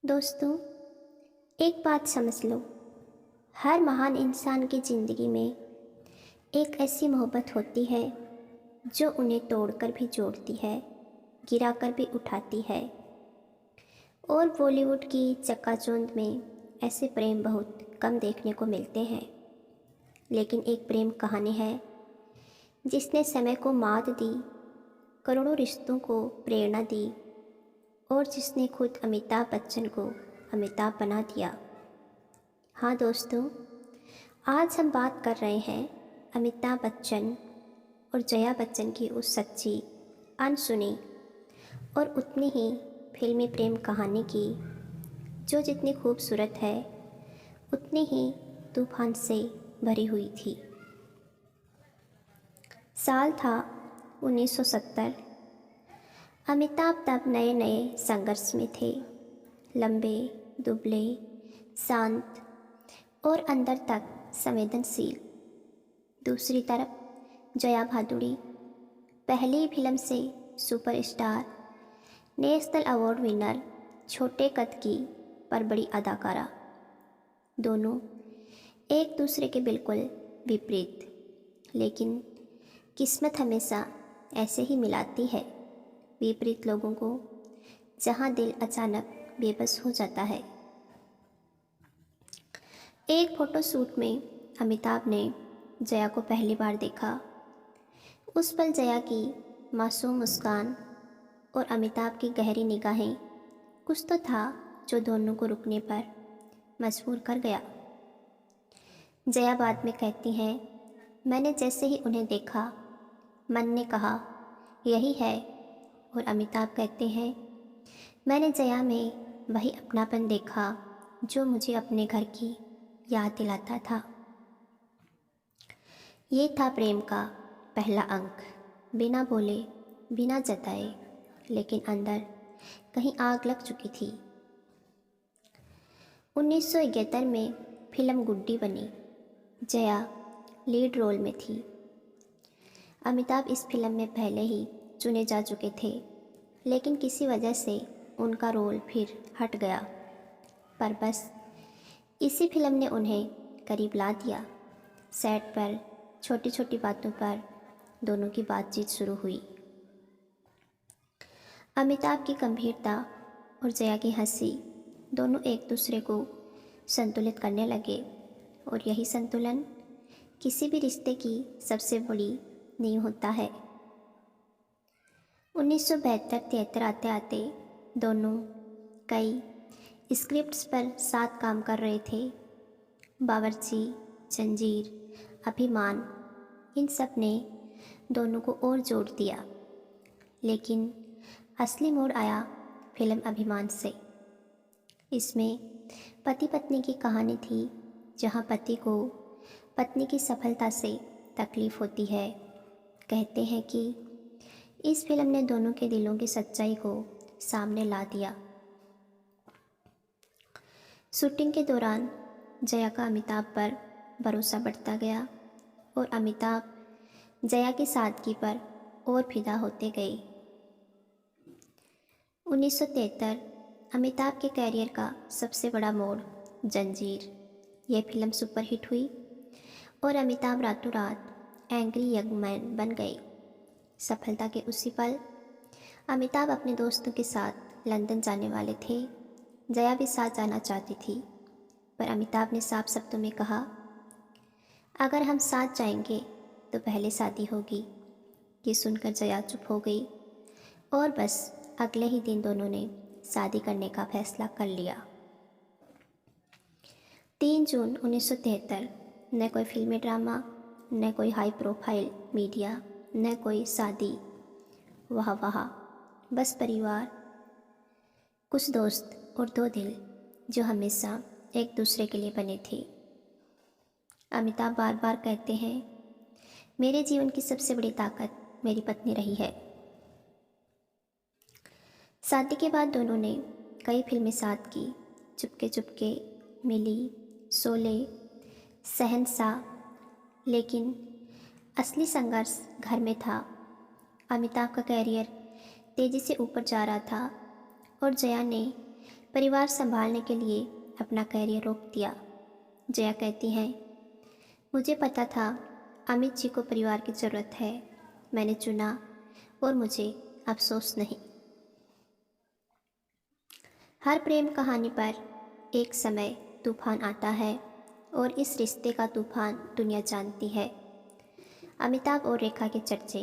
दोस्तों, एक बात समझ लो। हर महान इंसान की ज़िंदगी में एक ऐसी मोहब्बत होती है जो उन्हें तोड़कर भी जोड़ती है, गिराकर भी उठाती है। और बॉलीवुड की चकाचौंध में ऐसे प्रेम बहुत कम देखने को मिलते हैं। लेकिन एक प्रेम कहानी है जिसने समय को मात दी, करोड़ों रिश्तों को प्रेरणा दी और जिसने खुद अमिताभ बच्चन को अमिताभ बना दिया। हाँ दोस्तों, आज हम बात कर रहे हैं अमिताभ बच्चन और जया बच्चन की उस सच्ची, अनसुनी और उतनी ही फिल्मी प्रेम कहानी की जो जितनी खूबसूरत है उतनी ही तूफान से भरी हुई थी। साल था 1970। अमिताभ तब नए नए संघर्ष में थे, लंबे, दुबले, शांत और अंदर तक संवेदनशील। दूसरी तरफ जया भादुड़ी, पहली फिल्म से सुपरस्टार, नेशनल अवार्ड विनर, छोटे कद की पर बड़ी अदाकारा। दोनों एक दूसरे के बिल्कुल विपरीत, लेकिन किस्मत हमेशा ऐसे ही मिलाती है विपरीत लोगों को, जहां दिल अचानक बेबस हो जाता है। एक फोटोशूट में अमिताभ ने जया को पहली बार देखा। उस पल जया की मासूम मुस्कान और अमिताभ की गहरी निगाहें, कुछ तो था जो दोनों को रुकने पर मजबूर कर गया। जया बाद में कहती हैं, मैंने जैसे ही उन्हें देखा, मन ने कहा यही है। और अमिताभ कहते हैं, मैंने जया में वही अपनापन देखा जो मुझे अपने घर की याद दिलाता था। ये था प्रेम का पहला अंक, बिना बोले, बिना जताए, लेकिन अंदर कहीं आग लग चुकी थी। 1971 में फिल्म गुड्डी बनी। जया लीड रोल में थी। अमिताभ इस फिल्म में पहले ही चुने जा चुके थे, लेकिन किसी वजह से उनका रोल फिर हट गया। पर बस इसी फिल्म ने उन्हें करीब ला दिया। सेट पर छोटी छोटी बातों पर दोनों की बातचीत शुरू हुई। अमिताभ की गंभीरता और जया की हंसी दोनों एक दूसरे को संतुलित करने लगे, और यही संतुलन किसी भी रिश्ते की सबसे बड़ी नींव होता है। 1972-73 आते आते दोनों कई स्क्रिप्ट्स पर साथ काम कर रहे थे। बावर्ची, जंजीर, अभिमान, इन सब ने दोनों को और जोड़ दिया। लेकिन असली मोड़ आया फिल्म अभिमान से। इसमें पति पत्नी की कहानी थी, जहां पति को पत्नी की सफलता से तकलीफ़ होती है। कहते हैं कि इस फिल्म ने दोनों के दिलों की सच्चाई को सामने ला दिया। शूटिंग के दौरान जया का अमिताभ पर भरोसा बढ़ता गया और अमिताभ जया की सादगी पर और फिदा होते गए। 1973 अमिताभ के कैरियर का सबसे बड़ा मोड़, जंजीर। यह फिल्म सुपरहिट हुई और अमिताभ रातों रात एंग्री यंग मैन बन गए। सफलता के उसी पल अमिताभ अपने दोस्तों के साथ लंदन जाने वाले थे। जया भी साथ जाना चाहती थी, पर अमिताभ ने साफ शब्दों में कहा, अगर हम साथ जाएंगे तो पहले शादी होगी। ये सुनकर जया चुप हो गई और बस अगले ही दिन दोनों ने शादी करने का फैसला कर लिया। 3 जून 1973। न कोई फिल्मी ड्रामा, न कोई हाई प्रोफाइल मीडिया, न कोई शादी। वाह वाह, बस परिवार, कुछ दोस्त और 2 दिल जो हमेशा एक दूसरे के लिए बने थे। अमिताभ बार बार कहते हैं, मेरे जीवन की सबसे बड़ी ताकत मेरी पत्नी रही है। शादी के बाद दोनों ने कई फिल्में साथ की। चुपके चुपके, मिली, शोले, शहंशाह। लेकिन असली संघर्ष घर में था। अमिताभ का कैरियर तेज़ी से ऊपर जा रहा था और जया ने परिवार संभालने के लिए अपना करियर रोक दिया। जया कहती हैं, मुझे पता था अमित जी को परिवार की ज़रूरत है। मैंने चुना और मुझे अफसोस नहीं। हर प्रेम कहानी पर एक समय तूफान आता है और इस रिश्ते का तूफान दुनिया जानती है। अमिताभ और रेखा के चर्चे,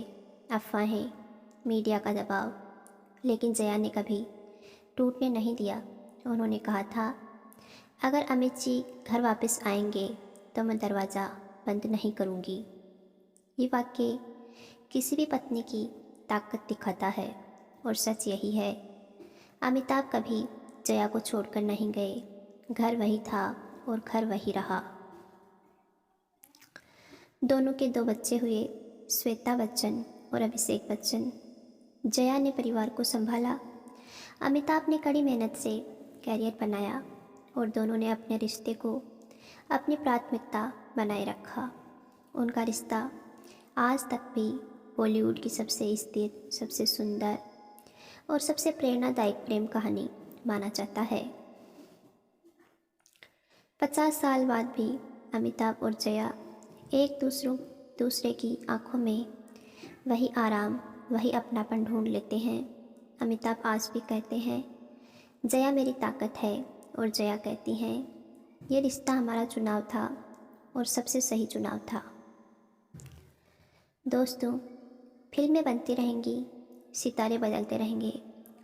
अफवाहें, मीडिया का दबाव, लेकिन जया ने कभी टूटने नहीं दिया। उन्होंने कहा था, अगर अमित जी घर वापस आएंगे तो मैं दरवाज़ा बंद नहीं करूंगी। ये वाक्य किसी भी पत्नी की ताकत दिखाता है और सच यही है। अमिताभ कभी जया को छोड़कर नहीं गए। घर वही था और घर वही रहा। दोनों के 2 बच्चे हुए, श्वेता बच्चन और अभिषेक बच्चन। जया ने परिवार को संभाला, अमिताभ ने कड़ी मेहनत से करियर बनाया और दोनों ने अपने रिश्ते को अपनी प्राथमिकता बनाए रखा। उनका रिश्ता आज तक भी बॉलीवुड की सबसे स्थिर, सबसे सुंदर और सबसे प्रेरणादायक प्रेम कहानी माना जाता है। 50 साल बाद भी अमिताभ और जया एक दूसरे की आंखों में वही आराम, वही अपनापन ढूंढ लेते हैं। अमिताभ आज भी कहते हैं, जया मेरी ताकत है, और जया कहती हैं, ये रिश्ता हमारा चुनाव था और सबसे सही चुनाव था। दोस्तों, फिल्में बनती रहेंगी, सितारे बदलते रहेंगे,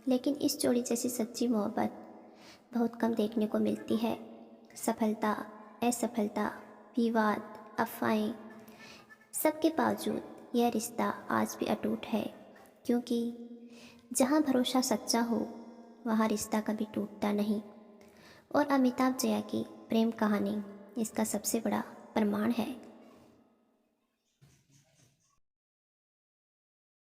लेकिन इस जोड़ी जैसी सच्ची मोहब्बत बहुत कम देखने को मिलती है। सफलता, असफलता, विवाद, अफवाहें, सबके बावजूद यह रिश्ता आज भी अटूट है, क्योंकि जहाँ भरोसा सच्चा हो वहाँ रिश्ता कभी टूटता नहीं। और अमिताभ जया की प्रेम कहानी इसका सबसे बड़ा प्रमाण है।